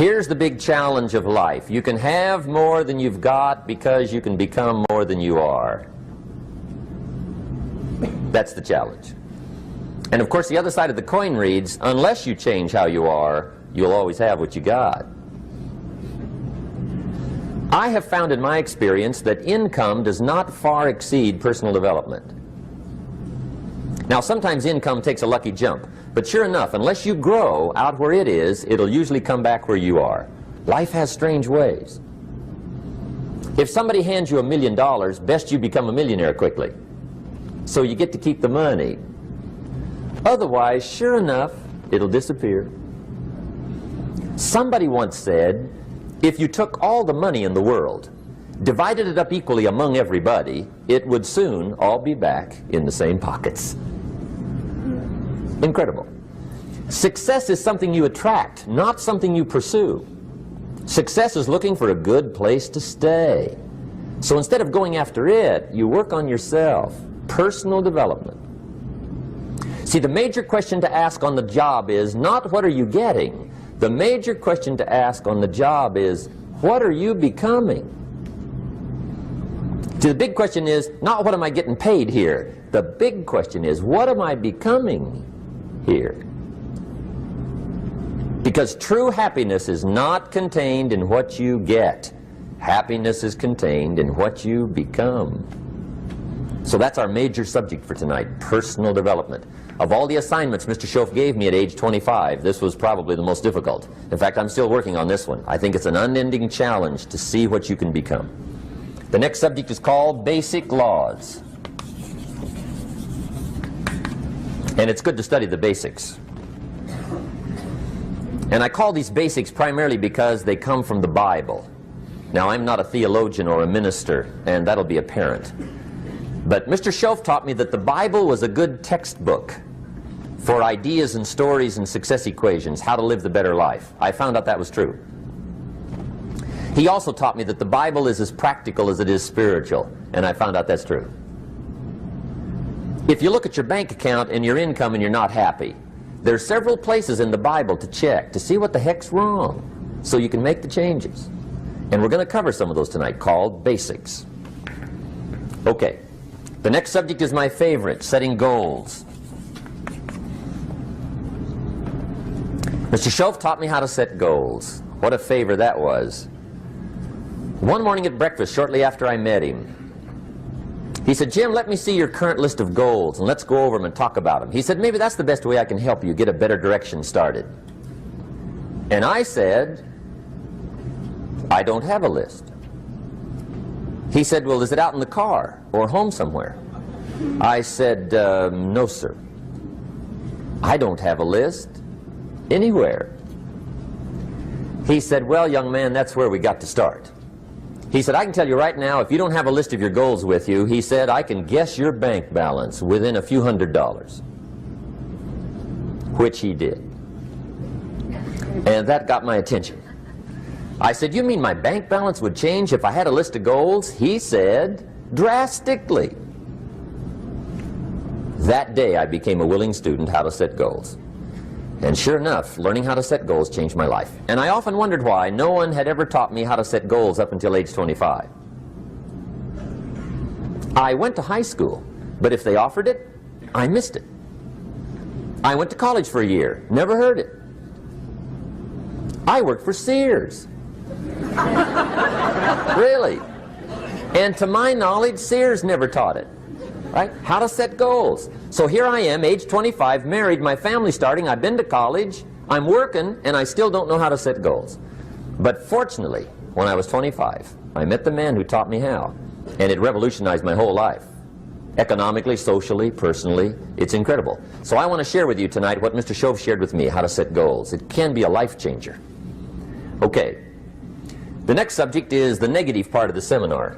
Here's the big challenge of life. You can have more than you've got because you can become more than you are. That's the challenge. And of course the other side of the coin reads, unless you change how you are, you'll always have what you got. I have found in my experience that income does not far exceed personal development. Now sometimes income takes a lucky jump, but sure enough, unless you grow out where it is, it'll usually come back where you are. Life has strange ways. If somebody hands you $1 million, best you become a millionaire quickly, so you get to keep the money. Otherwise, sure enough, it'll disappear. Somebody once said, if you took all the money in the world, divided it up equally among everybody, it would soon all be back in the same pockets. Incredible. Success is something you attract, not something you pursue. Success is looking for a good place to stay. So instead of going after it, you work on yourself. Personal development. See, the major question to ask on the job is not what are you getting. The major question to ask on the job is what are you becoming? See, the big question is not what am I getting paid here. The big question is what am I becoming here? Because true happiness is not contained in what you get. Happiness is contained in what you become. So that's our major subject for tonight, personal development. Of all the assignments Mr. Schoaf gave me at age 25, this was probably the most difficult. In fact, I'm still working on this one. I think it's an unending challenge to see what you can become. The next subject is called Basic Laws. And it's good to study the basics. And I call these basics primarily because they come from the Bible. Now, I'm not a theologian or a minister, and that'll be apparent. But Mr. Schoaf taught me that the Bible was a good textbook for ideas and stories and success equations, how to live the better life. I found out that was true. He also taught me that the Bible is as practical as it is spiritual, and I found out that's true. If you look at your bank account and your income and you're not happy, there are several places in the Bible to check to see what the heck's wrong so you can make the changes. And we're going to cover some of those tonight, called basics. Okay. The next subject is my favorite, setting goals. Mr. Schoaf taught me how to set goals. What a favor that was. One morning at breakfast, shortly after I met him, he said, Jim, let me see your current list of goals and let's go over them and talk about them. He said, maybe that's the best way I can help you get a better direction started. And I said, I don't have a list. He said, well, is it out in the car or home somewhere? I said, no, sir. I don't have a list anywhere. He said, well, young man, that's where we got to start. He said, I can tell you right now, if you don't have a list of your goals with you, he said, I can guess your bank balance within a few $100s. Which he did. And that got my attention. I said, you mean my bank balance would change if I had a list of goals? He said, drastically. That day I became a willing student how to set goals. And sure enough, learning how to set goals changed my life. And I often wondered why no one had ever taught me how to set goals up until age 25. I went to high school, but if they offered it, I missed it. I went to college for a year, never heard it. I worked for Sears. Really. And to my knowledge, Sears never taught it. Right? How to set goals. So here I am, age 25, married, my family's starting, I've been to college, I'm working, and I still don't know how to set goals. But fortunately, when I was 25, I met the man who taught me how, and it revolutionized my whole life. Economically, socially, personally, it's incredible. So I want to share with you tonight what Mr. Schoaf shared with me, how to set goals. It can be a life changer. Okay. The next subject is the negative part of the seminar.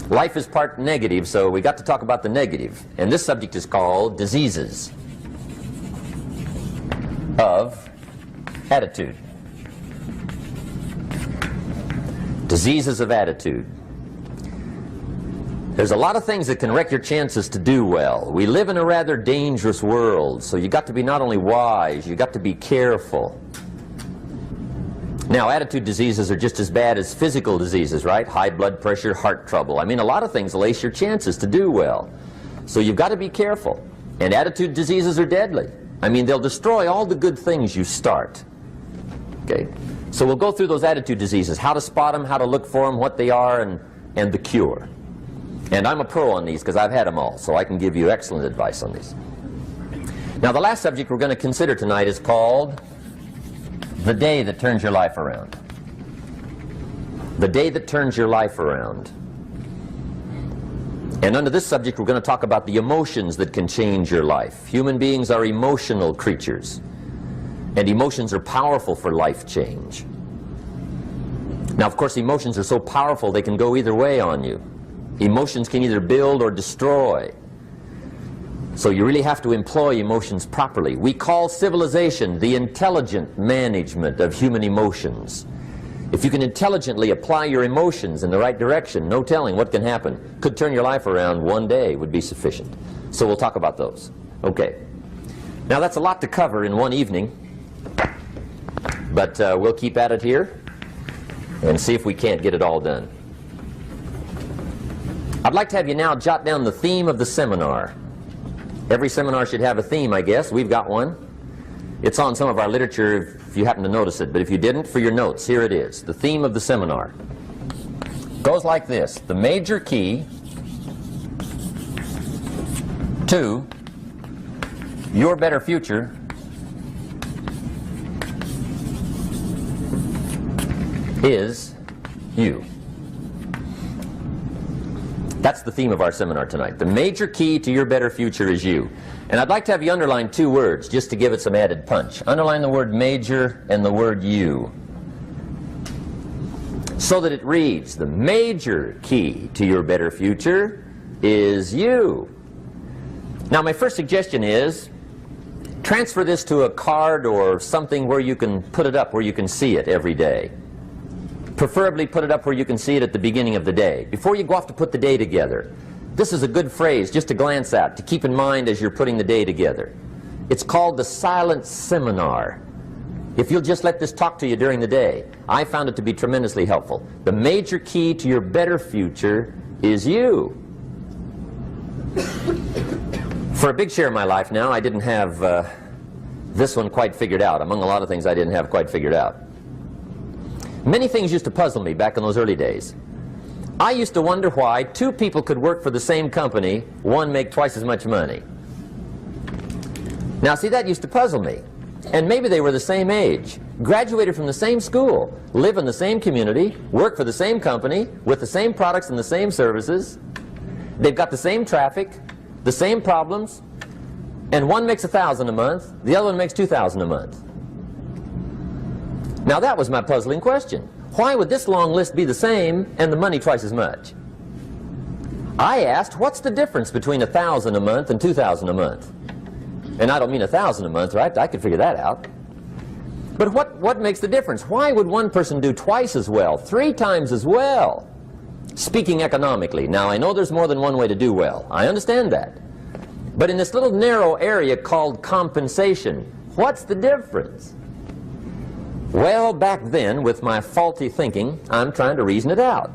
Life is part negative, so we got to talk about the negative. And this subject is called diseases of attitude. Diseases of attitude. There's a lot of things that can wreck your chances to do well. We live in a rather dangerous world, so you got to be not only wise, you got to be careful. Now, attitude diseases are just as bad as physical diseases, right? High blood pressure, heart trouble. I mean, a lot of things lace your chances to do well. So you've got to be careful. And attitude diseases are deadly. I mean, they'll destroy all the good things you start. Okay? So we'll go through those attitude diseases, how to spot them, how to look for them, what they are, and the cure. And I'm a pro on these because I've had them all, so I can give you excellent advice on these. Now, the last subject we're going to consider tonight is called the day that turns your life around. The day that turns your life around. And under this subject, we're going to talk about the emotions that can change your life. Human beings are emotional creatures, and emotions are powerful for life change. Now, of course, emotions are so powerful they can go either way on you. Emotions can either build or destroy. So you really have to employ emotions properly. We call civilization the intelligent management of human emotions. If you can intelligently apply your emotions in the right direction, no telling what can happen. Could turn your life around one day would be sufficient. So we'll talk about those. Okay. Now that's a lot to cover in one evening, but we'll keep at it here and see if we can't get it all done. I'd like to have you now jot down the theme of the seminar. Every seminar should have a theme, I guess. We've got one. It's on some of our literature if you happen to notice it, but if you didn't, for your notes, here it is. The theme of the seminar goes like this: the major key to your better future is you. That's the theme of our seminar tonight. The major key to your better future is you. And I'd like to have you underline two words just to give it some added punch. Underline the word major and the word you, so that it reads, the major key to your better future is you. Now, my first suggestion is transfer this to a card or something where you can put it up, where you can see it every day. Preferably put it up where you can see it at the beginning of the day, before you go off to put the day together. This is a good phrase just to glance at, to keep in mind as you're putting the day together. It's called the silent seminar. If you'll just let this talk to you during the day, I found it to be tremendously helpful. The major key to your better future is you. For a big share of my life now, I didn't have this one quite figured out. Among a lot of things I didn't have quite figured out. Many things used to puzzle me back in those early days. I used to wonder why two people could work for the same company, one make twice as much money. Now, see, that used to puzzle me. And maybe they were the same age, graduated from the same school, live in the same community, work for the same company, with the same products and the same services. They've got the same traffic, the same problems, and one makes $1,000 a month, the other one makes $2,000 a month. Now that was my puzzling question. Why would this long list be the same and the money twice as much? I asked, what's the difference between $1,000 a month and $2,000 a month? And I don't mean $1,000 a month, right? I could figure that out. But what makes the difference? Why would one person do twice as well, 3 times as well? Speaking economically. Now, I know there's more than one way to do well. I understand that. But in this little narrow area called compensation, what's the difference? Well, back then, with my faulty thinking, I'm trying to reason it out.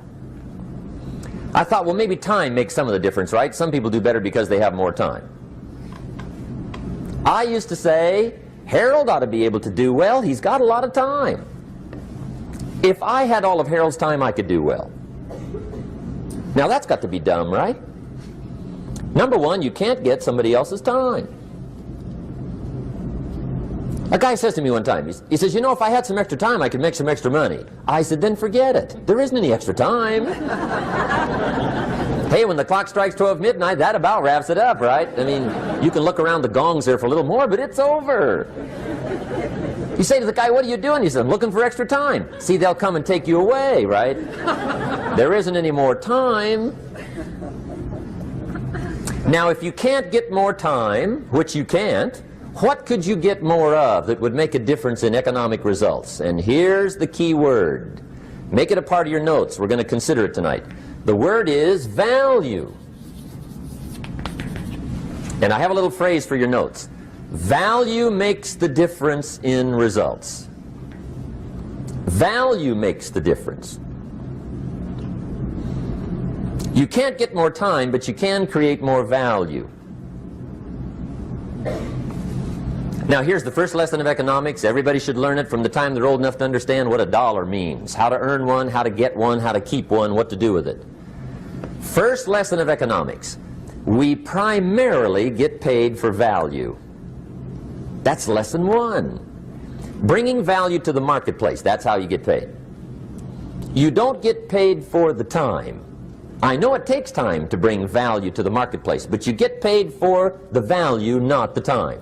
I thought, well, maybe time makes some of the difference, right? Some people do better because they have more time. I used to say, Harold ought to be able to do well. He's got a lot of time. If I had all of Harold's time, I could do well. Now, that's got to be dumb, right? Number one, you can't get somebody else's time. A guy says to me one time, he says, you know, if I had some extra time, I could make some extra money. I said, then forget it. There isn't any extra time. Hey, when the clock strikes 12 midnight, that about wraps it up, right? I mean, you can look around the gongs there for a little more, but it's over. You say to the guy, what are you doing? He says, I'm looking for extra time. See, they'll come and take you away, right? There isn't any more time. Now, if you can't get more time, which you can't, what could you get more of that would make a difference in economic results? And here's the key word. Make it a part of your notes. We're going to consider it tonight. The word is value. And I have a little phrase for your notes. Value makes the difference in results. Value makes the difference. You can't get more time, but you can create more value. Now here's the first lesson of economics. Everybody should learn it from the time they're old enough to understand what a dollar means, how to earn one, how to get one, how to keep one, what to do with it. First lesson of economics. We primarily get paid for value. That's lesson one. Bringing value to the marketplace, that's how you get paid. You don't get paid for the time. I know it takes time to bring value to the marketplace, but you get paid for the value, not the time.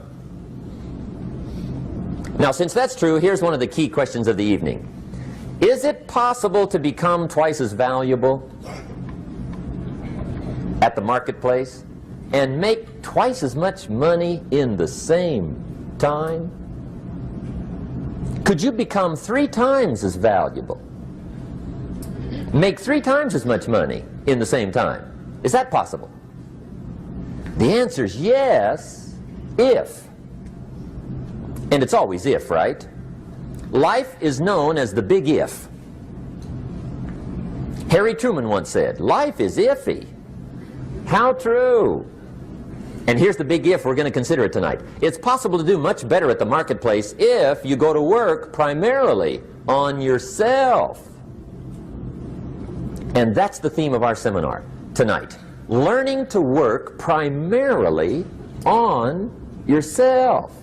Now, since that's true, here's one of the key questions of the evening. Is it possible to become twice as valuable at the marketplace and make twice as much money in the same time? Could you become 3 times as valuable? Make 3 times as much money in the same time? Is that possible? The answer is yes, if. And it's always if, right? Life is known as the big if. Harry Truman once said, life is iffy. How true. And here's the big if we're going to consider it tonight. It's possible to do much better at the marketplace if you go to work primarily on yourself. And that's the theme of our seminar tonight. Learning to work primarily on yourself.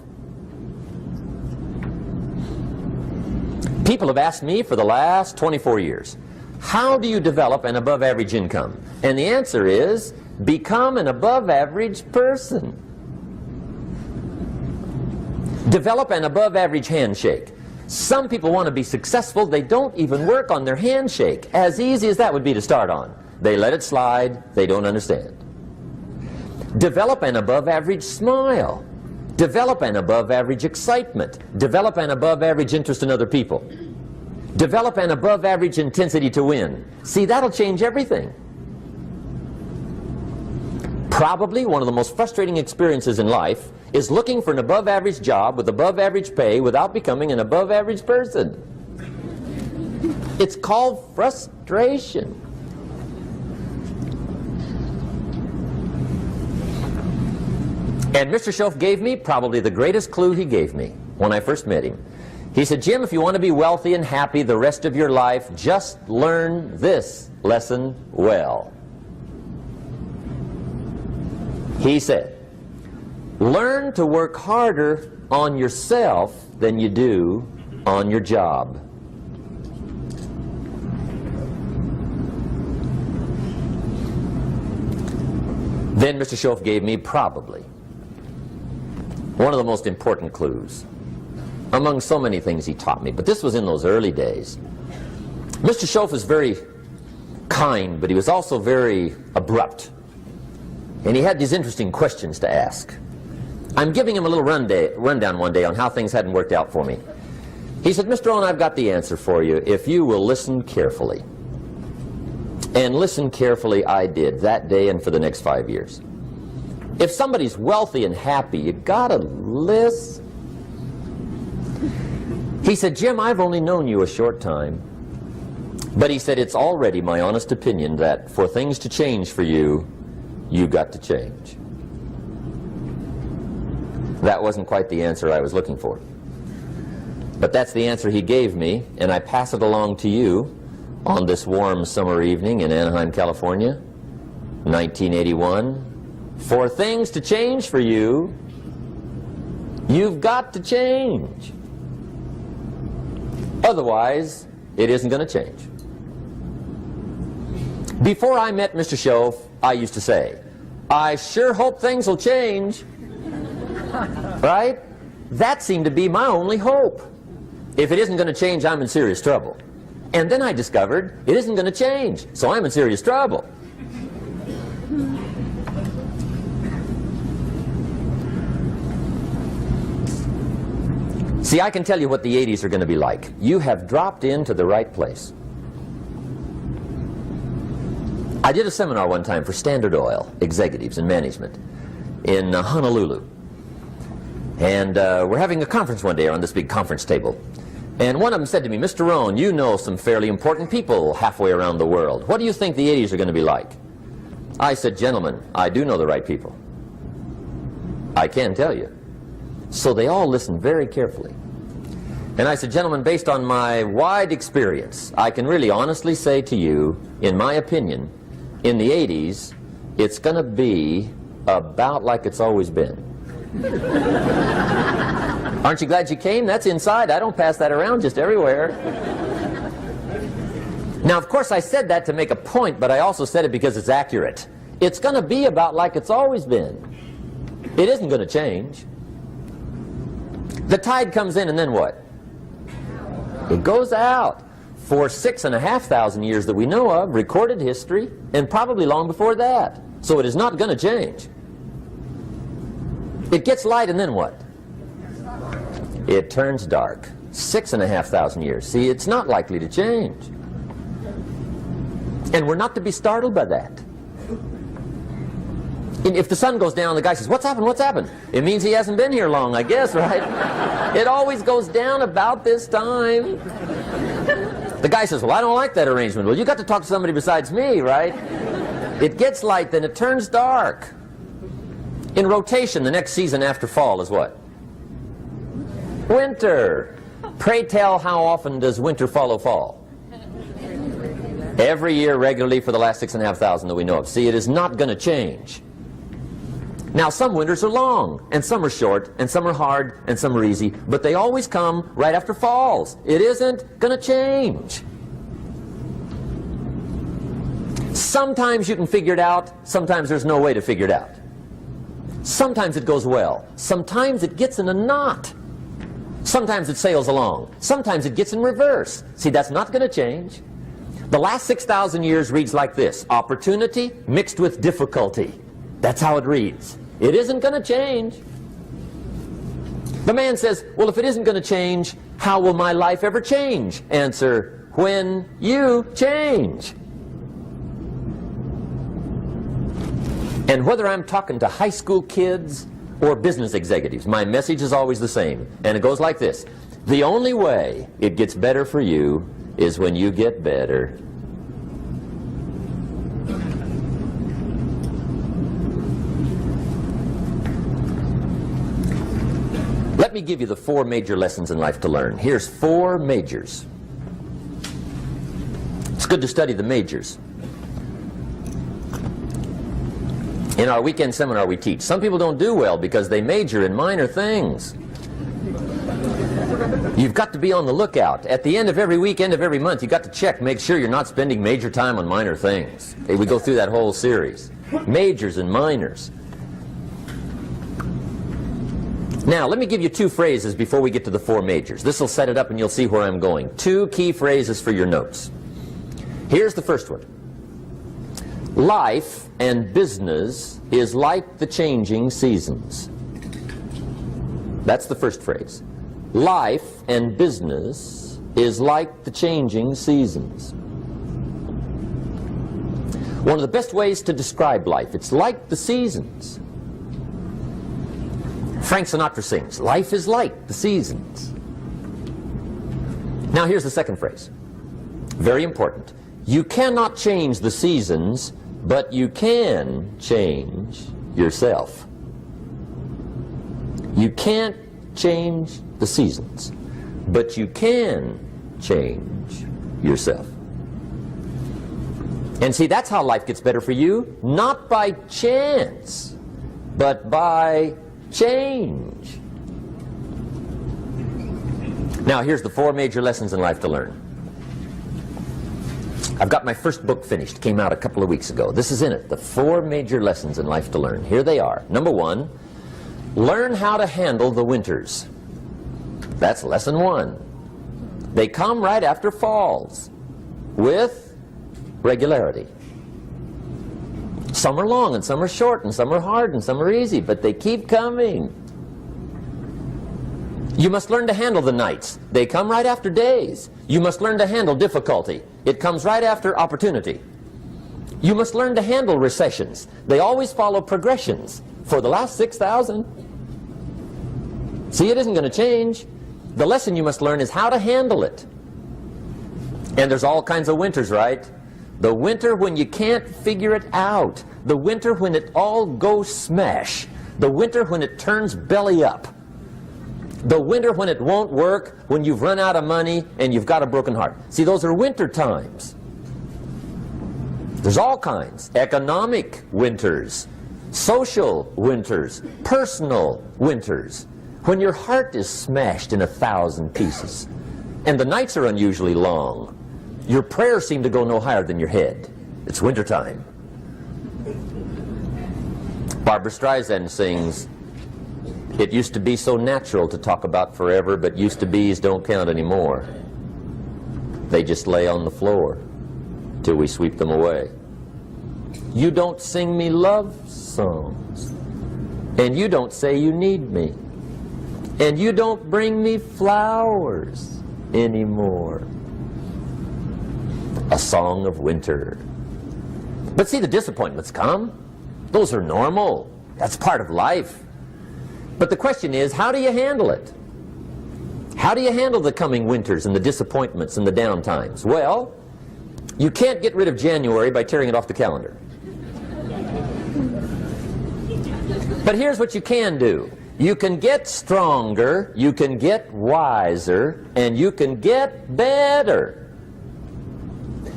People have asked me for the last 24 years, how do you develop an above average income? And the answer is, become an above average person. Develop an above average handshake. Some people want to be successful, they don't even work on their handshake. As easy as that would be to start on. They let it slide, they don't understand. Develop an above average smile. Develop an above average excitement. Develop an above average interest in other people. Develop an above average intensity to win. See, that'll change everything. Probably one of the most frustrating experiences in life is looking for an above average job with above average pay without becoming an above average person. It's called frustration. And Mr. Schoaf gave me probably the greatest clue he gave me when I first met him. He said, Jim, if you want to be wealthy and happy the rest of your life, just learn this lesson well. He said, learn to work harder on yourself than you do on your job. Then Mr. Schoaf gave me probably one of the most important clues among so many things he taught me, but this was in those early days. Mr. Schoaf was very kind, but he was also very abrupt. And he had these interesting questions to ask. I'm giving him a little rundown one day on how things hadn't worked out for me. He said, Mr. Rohn, I've got the answer for you if you will listen carefully. And listen carefully I did that day and for the next 5 years. If somebody's wealthy and happy, you gotta listen. He said, Jim, I've only known you a short time. But he said, it's already my honest opinion that for things to change for you, you've got to change. That wasn't quite the answer I was looking for. But that's the answer he gave me, and I pass it along to you on this warm summer evening in Anaheim, California, 1981. For things to change for you, you've got to change. Otherwise, it isn't going to change. Before I met Mr. Schoaf, I used to say, I sure hope things will change. Right? That seemed to be my only hope. If it isn't going to change, I'm in serious trouble. And then I discovered it isn't going to change, so I'm in serious trouble. See, I can tell you what the 80s are going to be like. You have dropped into the right place. I did a seminar one time for Standard Oil executives and management in Honolulu. And we're having a conference one day on this big conference table. And one of them said to me, Mr. Rohn, you know some fairly important people halfway around the world. What do you think the 80s are going to be like? I said, gentlemen, I do know the right people. I can tell you. So they all listened very carefully. And I said, gentlemen, based on my wide experience, I can really honestly say to you, in my opinion, in the 80s, it's going to be about like it's always been. Aren't you glad you came? That's inside. I don't pass that around just everywhere. Now, of course, I said that to make a point, but I also said it because it's accurate. It's going to be about like it's always been. It isn't going to change. The tide comes in, and then what? It goes out. For 6,500 years that we know of, recorded history, and probably long before that. So it is not going to change. It gets light, and then what? It turns dark. 6,500 years. See, it's not likely to change. And we're not to be startled by that. And if the sun goes down, the guy says, what's happened, what's happened? It means he hasn't been here long, I guess, right? It always goes down about this time. The guy says, well, I don't like that arrangement. Well, you got to talk to somebody besides me, right? It gets light, then it turns dark. In rotation, the next season after fall is what? Winter. Pray tell, how often does winter follow fall? Every year regularly for the last 6,500 that we know of. See, it is not going to change. Now, some winters are long, and some are short, and some are hard, and some are easy, but they always come right after falls. It isn't going to change. Sometimes you can figure it out, sometimes there's no way to figure it out. Sometimes it goes well, sometimes it gets in a knot. Sometimes it sails along, sometimes it gets in reverse. See, that's not going to change. The last 6,000 years reads like this: opportunity mixed with difficulty. That's how it reads. It isn't going to change. The man says, well, if it isn't going to change, how will my life ever change? Answer, when you change. And whether I'm talking to high school kids or business executives, my message is always the same. And it goes like this: the only way it gets better for you is when you get better. Let me give you the 4 major lessons in life to learn. Here's 4 majors. It's good to study the majors. In our weekend seminar we teach, some people don't do well because they major in minor things. You've got to be on the lookout. At the end of every week, end of every month, you've got to check, make sure you're not spending major time on minor things. We go through that whole series. Majors and minors. Now, let me give you 2 phrases before we get to the 4 majors. This will set it up and you'll see where I'm going. 2 key phrases for your notes. Here's the first one. Life and business is like the changing seasons. That's the first phrase. Life and business is like the changing seasons. One of the best ways to describe life, it's like the seasons. Frank Sinatra sings, life is like the seasons. Now here's the second phrase. Very important. You cannot change the seasons, but you can change yourself. You can't change the seasons, but you can change yourself. And see, that's how life gets better for you, not by chance, but by change. Now, here's the 4 major lessons in life to learn. I've got my first book finished, came out a couple of weeks ago. This is in it, the 4 major lessons in life to learn. Here they are. Number 1, learn how to handle the winters. That's lesson 1. They come right after falls, with regularity. Some are long, and some are short, and some are hard, and some are easy, but they keep coming. You must learn to handle the nights. They come right after days. You must learn to handle difficulty. It comes right after opportunity. You must learn to handle recessions. They always follow progressions for the last 6,000. See, it isn't going to change. The lesson you must learn is how to handle it. And there's all kinds of winters, right? The winter when you can't figure it out. The winter when it all goes smash. The winter when it turns belly up. The winter when it won't work, when you've run out of money and you've got a broken heart. See, those are winter times. There's all kinds. Economic winters, social winters, personal winters. When your heart is smashed in 1,000 pieces and the nights are unusually long, your prayers seem to go no higher than your head. It's wintertime. Barbra Streisand sings, "It used to be so natural to talk about forever, but used to be's don't count anymore. They just lay on the floor till we sweep them away. You don't sing me love songs, and you don't say you need me, and you don't bring me flowers anymore." A song of winter. But see, the disappointments come. Those are normal. That's part of life. But the question is, how do you handle it? How do you handle the coming winters and the disappointments and the downtimes? Well, you can't get rid of January by tearing it off the calendar. But here's what you can do. You can get stronger, you can get wiser, and you can get better.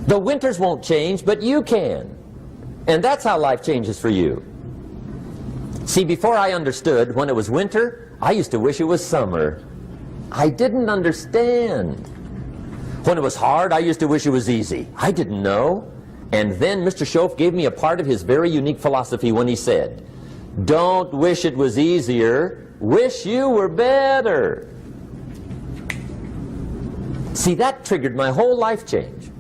The winters won't change, but you can. And that's how life changes for you. See, before I understood, when it was winter, I used to wish it was summer. I didn't understand. When it was hard, I used to wish it was easy. I didn't know. And then Mr. Schoaf gave me a part of his very unique philosophy when he said, "Don't wish it was easier, wish you were better." See, that triggered my whole life change.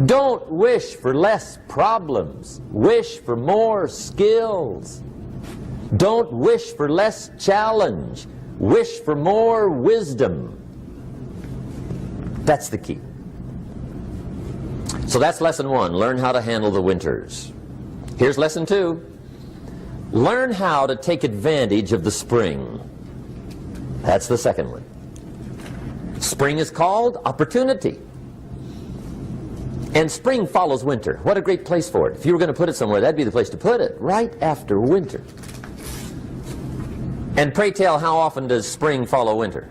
Don't wish for less problems, wish for more skills. Don't wish for less challenge, wish for more wisdom. That's the key. So that's lesson one, learn how to handle the winters. Here's lesson two, learn how to take advantage of the spring. That's the second one. Spring is called opportunity. And spring follows winter. What a great place for it. If you were going to put it somewhere, that'd be the place to put it, right after winter. And pray tell, how often does spring follow winter?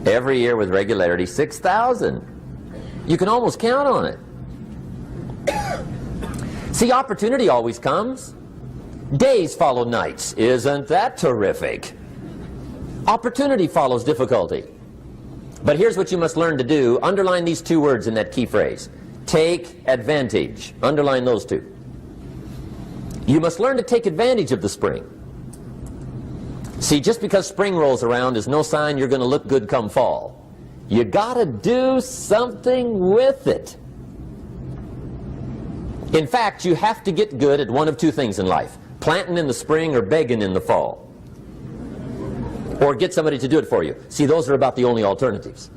Every year with regularity, 6,000. You can almost count on it. See, opportunity always comes. Days follow nights. Isn't that terrific? Opportunity follows difficulty. But here's what you must learn to do. Underline these two words in that key phrase. Take advantage. Underline those two. You must learn to take advantage of the spring. See, just because spring rolls around is no sign you're going to look good come fall. You got to do something with it. In fact, you have to get good at one of two things in life. Planting in the spring or begging in the fall. Or get somebody to do it for you. See, those are about the only alternatives.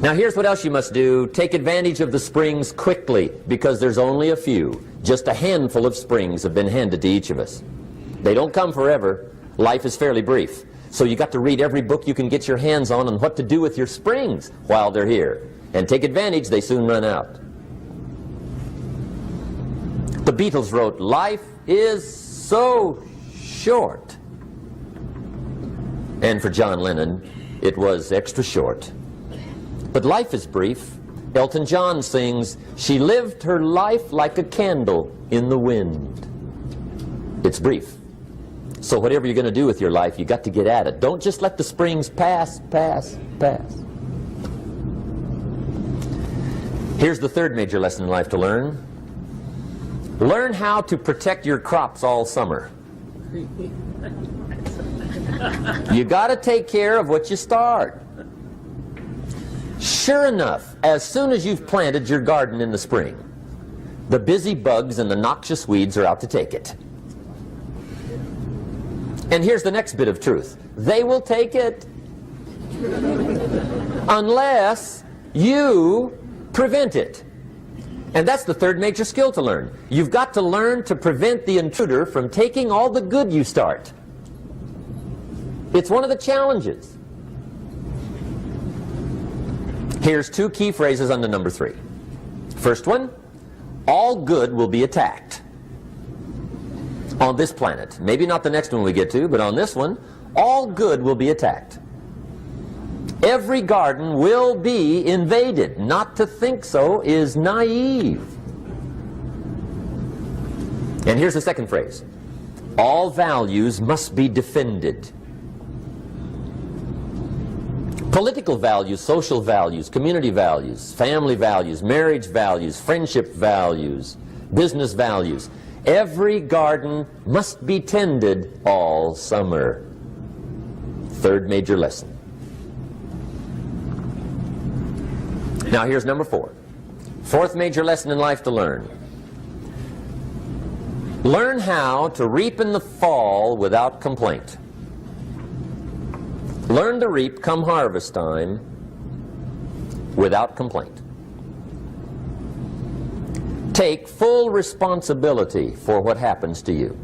Now here's what else you must do. Take advantage of the springs quickly, because there's only a few. Just a handful of springs have been handed to each of us. They don't come forever. Life is fairly brief. So you got to read every book you can get your hands on what to do with your springs while they're here. And take advantage, they soon run out. The Beatles wrote, "Life is so short." And for John Lennon, it was extra short. But life is brief. Elton John sings, "She lived her life like a candle in the wind." It's brief. So whatever you're going to do with your life, you got to get at it. Don't just let the springs pass. Here's the third major lesson in life to learn. Learn how to protect your crops all summer. You got to take care of what you start. Sure enough, as soon as you've planted your garden in the spring, the busy bugs and the noxious weeds are out to take it. And here's the next bit of truth. They will take it unless you prevent it. And that's the third major skill to learn. You've got to learn to prevent the intruder from taking all the good you start. It's one of the challenges. Here's two key phrases under number 3. First one, all good will be attacked. On this planet. Maybe not the next one we get to, but on this one, all good will be attacked. Every garden will be invaded. Not to think so is naive. And here's the second phrase. All values must be defended. Political values, social values, community values, family values, marriage values, friendship values, business values. Every garden must be tended all summer. Third major lesson. Now here's number 4. Fourth major lesson in life to learn. Learn how to reap in the fall without complaint. Learn to reap come harvest time without complaint. Take full responsibility for what happens to you.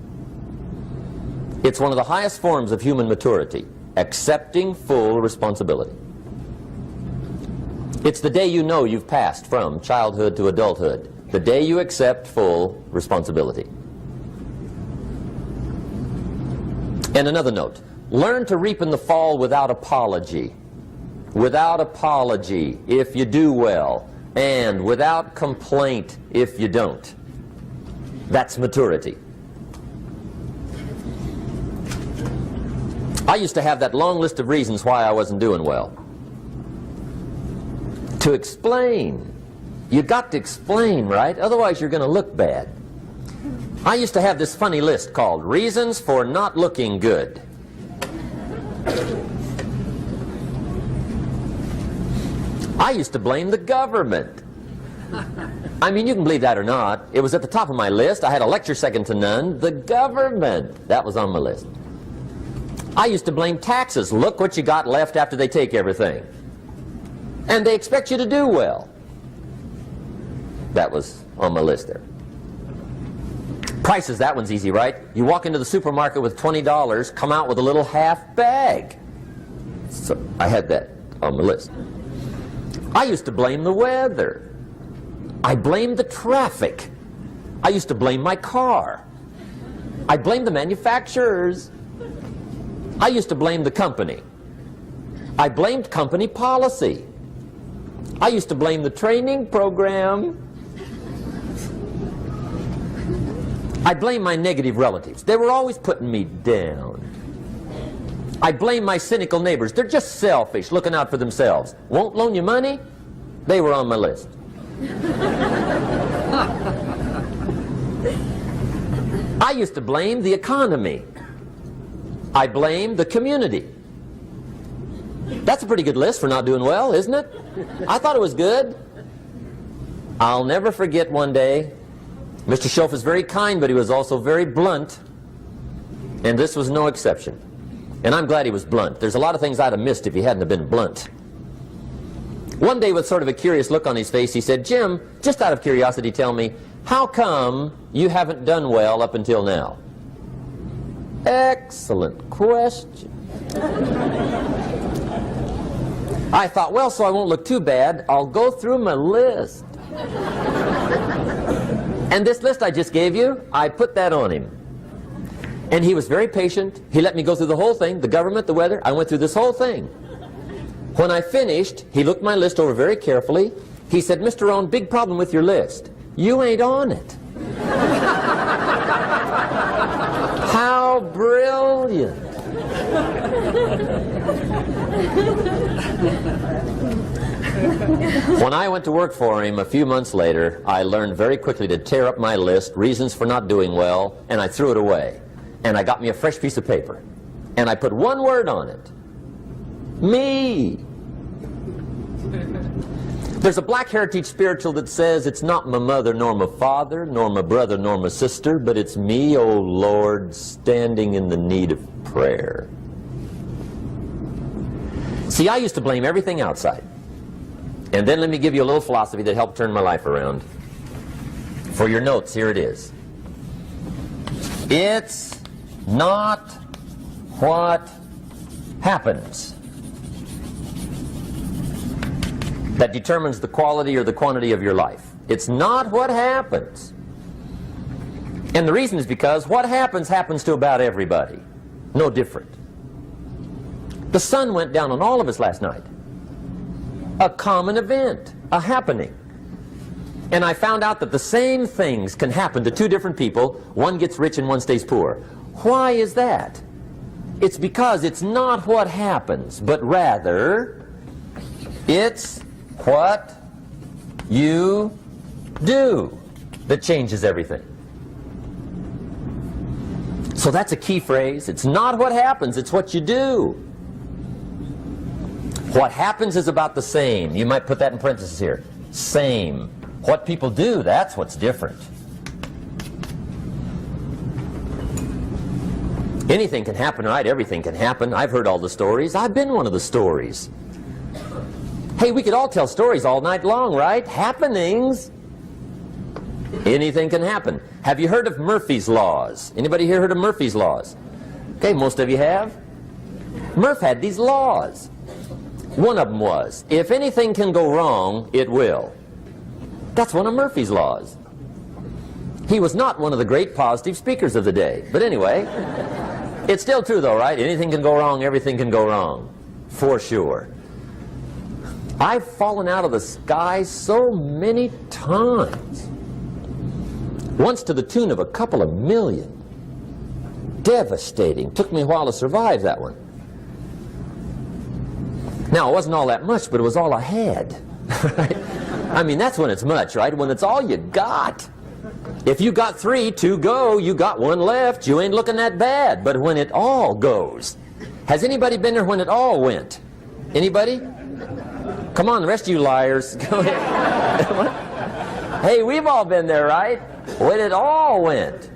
It's one of the highest forms of human maturity, accepting full responsibility. It's the day you know you've passed from childhood to adulthood, the day you accept full responsibility. And another note, learn to reap in the fall without apology. Without apology if you do well, and without complaint if you don't. That's maturity. I used to have that long list of reasons why I wasn't doing well. To explain. You got to explain, right? Otherwise you're going to look bad. I used to have this funny list called Reasons for Not Looking Good. I used to blame the government. I mean, you can believe that or not. It was at the top of my list. I had a lecture second to none. The government. That was on my list. I used to blame taxes. Look what you got left after they take everything. And they expect you to do well. That was on my list there. Prices, that one's easy, right? You walk into the supermarket with $20, come out with a little half bag. So I had that on my list. I used to blame the weather. I blamed the traffic. I used to blame my car. I blamed the manufacturers. I used to blame the company. I blamed company policy. I used to blame the training program. I blame my negative relatives. They were always putting me down. I blame my cynical neighbors. They're just selfish, looking out for themselves. Won't loan you money? They were on my list. I used to blame the economy. I blamed the community. That's a pretty good list for not doing well, isn't it? I thought it was good. I'll never forget one day, Mr. Schoaf was very kind, but he was also very blunt, and this was no exception. And I'm glad he was blunt. There's a lot of things I'd have missed if he hadn't have been blunt. One day, with sort of a curious look on his face, he said, "Jim, just out of curiosity, tell me, how come you haven't done well up until now?" Excellent question. I thought, well, so I won't look too bad, I'll go through my list. And this list I just gave you, I put that on him. And he was very patient. He let me go through the whole thing, the government, the weather. I went through this whole thing. When I finished, he looked my list over very carefully. He said, "Mr. Rohn, big problem with your list. You ain't on it." How brilliant. When I went to work for him a few months later, I learned very quickly to tear up my list, reasons for not doing well, and I threw it away. And I got me a fresh piece of paper. And I put one word on it. Me. There's a Black Heritage spiritual that says, "It's not my mother nor my father, nor my brother nor my sister, but it's me, oh Lord, standing in the need of prayer." See, I used to blame everything outside. And then let me give you a little philosophy that helped turn my life around. For your notes, here it is. It's not what happens that determines the quality or the quantity of your life. It's not what happens. And the reason is because what happens happens to about everybody. No different. The sun went down on all of us last night. A common event, a happening. And I found out that the same things can happen to two different people. One gets rich and one stays poor. Why is that? It's because it's not what happens, but rather it's what you do that changes everything. So that's a key phrase. It's not what happens, it's what you do. What happens is about the same. You might put that in parentheses here. Same. What people do, that's what's different. Anything can happen, right? Everything can happen. I've heard all the stories. I've been one of the stories. Hey, we could all tell stories all night long, right? Happenings. Anything can happen. Have you heard of Murphy's Laws? Anybody here heard of Murphy's Laws? Okay, most of you have. Murph had these laws. One of them was, if anything can go wrong, it will. That's one of Murphy's Laws. He was not one of the great positive speakers of the day. But anyway, it's still true though, right? Anything can go wrong, everything can go wrong. For sure. I've fallen out of the sky so many times. Once to the tune of a couple of million. Devastating. Took me a while to survive that one. Now, it wasn't all that much, but it was all I had. Right? I mean, that's when it's much, right? When it's all you got. If you got 3, 2 go, you got 1 left, you ain't looking that bad. But when it all goes. Has anybody been there when it all went? Anybody? Come on, the rest of you liars. Go ahead. Hey, we've all been there, right? When it all went.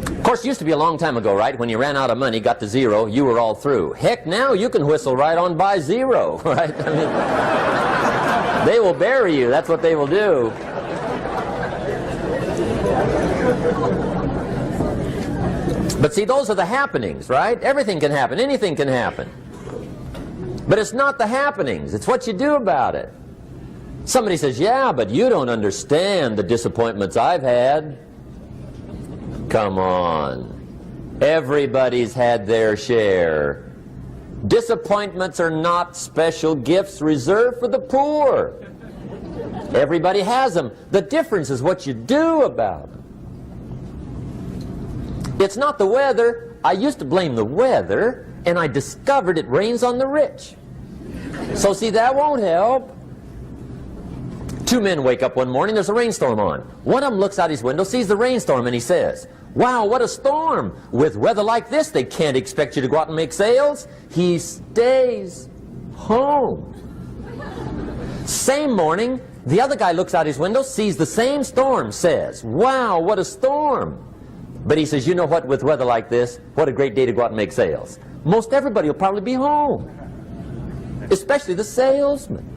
Of course, it used to be a long time ago, right? When you ran out of money, got to 0, you were all through. Heck, now you can whistle right on by 0, right? I mean, they will bury you. That's what they will do. But see, those are the happenings, right? Everything can happen. Anything can happen. But it's not the happenings. It's what you do about it. Somebody says, yeah, but you don't understand the disappointments I've had. Come on. Everybody's had their share. Disappointments are not special gifts reserved for the poor. Everybody has them. The difference is what you do about them. It's not the weather. I used to blame the weather, and I discovered it rains on the rich. So see, that won't help. 2 men wake up one morning, there's a rainstorm on. One of them looks out his window, sees the rainstorm, and he says, wow, what a storm. With weather like this, they can't expect you to go out and make sales. He stays home. Same morning, the other guy looks out his window, sees the same storm, says, wow, what a storm. But he says, you know what, with weather like this, what a great day to go out and make sales. Most everybody will probably be home, especially the salesman.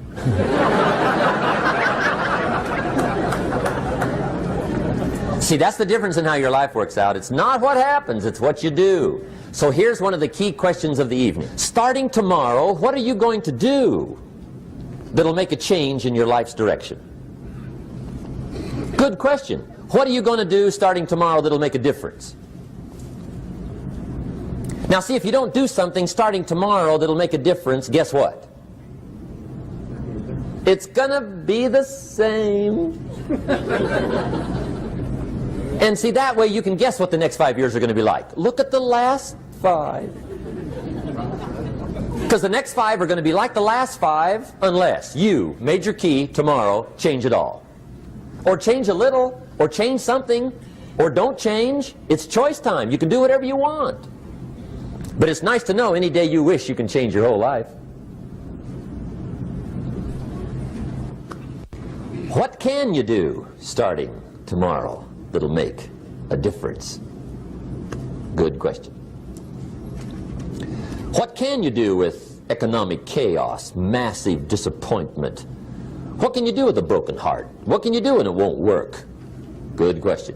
See, that's the difference in how your life works out. It's not what happens, it's what you do. So here's one of the key questions of the evening. Starting tomorrow, what are you going to do that'll make a change in your life's direction? Good question. What are you going to do starting tomorrow that'll make a difference? Now see, if you don't do something starting tomorrow that'll make a difference, guess what? It's gonna be the same. And see, that way you can guess what the next 5 years are going to be like. Look at the last 5. Because the next 5 are going to be like the last 5 unless you, major key, tomorrow, change it all. Or change a little, or change something, or don't change. It's choice time. You can do whatever you want. But it's nice to know any day you wish you can change your whole life. What can you do starting tomorrow that'll make a difference? Good question. What can you do with economic chaos, massive disappointment? What can you do with a broken heart? What can you do when it won't work? Good question.